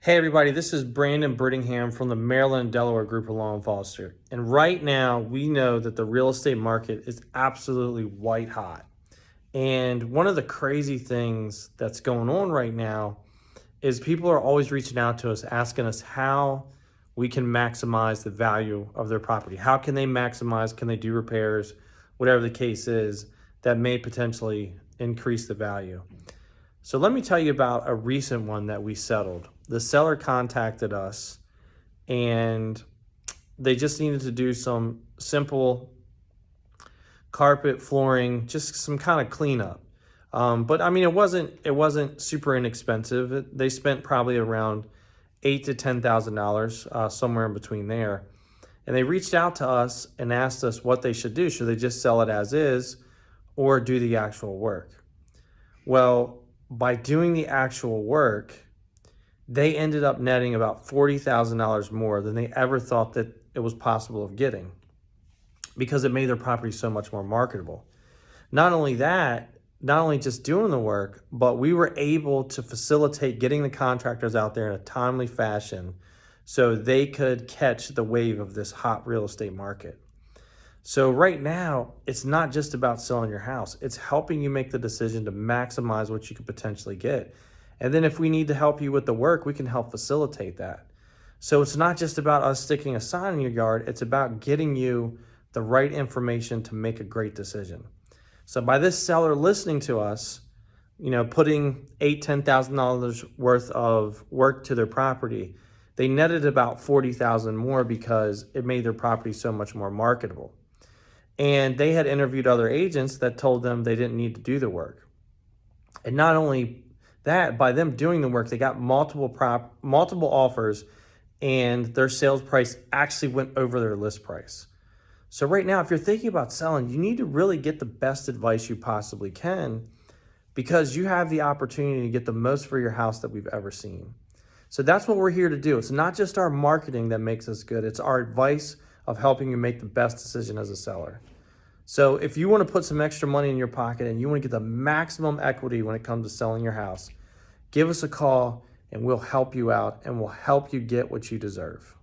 Hey everybody, this is Brandon Brittingham from the Maryland and Delaware Group of Law and Foster. And right now we know that the real estate market is absolutely white hot. And one of the crazy things that's going on right now is people are always reaching out to us asking us how we can maximize the value of their property. How can they maximize, can they do repairs, whatever the case is, that may potentially increase the value. So let me tell you about a recent one that we settled. The seller contacted us and they just needed to do some simple carpet, flooring, just some kind of cleanup. But I mean, it wasn't super inexpensive. They spent probably around $8,000 to $10,000, somewhere in between there. And they reached out to us and asked us what they should do. Should they just sell it as is or do the actual work? Well, by doing the actual work, they ended up netting about $40,000 more than they ever thought that it was possible of getting, because it made their property so much more marketable. Not only that, not only just doing the work, but we were able to facilitate getting the contractors out there in a timely fashion so they could catch the wave of this hot real estate market. So right now, it's not just about selling your house. It's helping you make the decision to maximize what you could potentially get. And then if we need to help you with the work, we can help facilitate that. So it's not just about us sticking a sign in your yard. It's about getting you the right information to make a great decision. So by this seller listening to us, putting $8,000, $10,000 worth of work to their property, they netted about $40,000 more because it made their property so much more marketable. And they had interviewed other agents that told them they didn't need to do the work. And not only that, by them doing the work, they got multiple offers, and their sales price actually went over their list price. So right now, if you're thinking about selling, you need to really get the best advice you possibly can, because you have the opportunity to get the most for your house that we've ever seen. So that's what we're here to do. It's not just our marketing that makes us good. It's our advice of helping you make the best decision as a seller. So if you want to put some extra money in your pocket and you want to get the maximum equity when it comes to selling your house, give us a call and we'll help you out and we'll help you get what you deserve.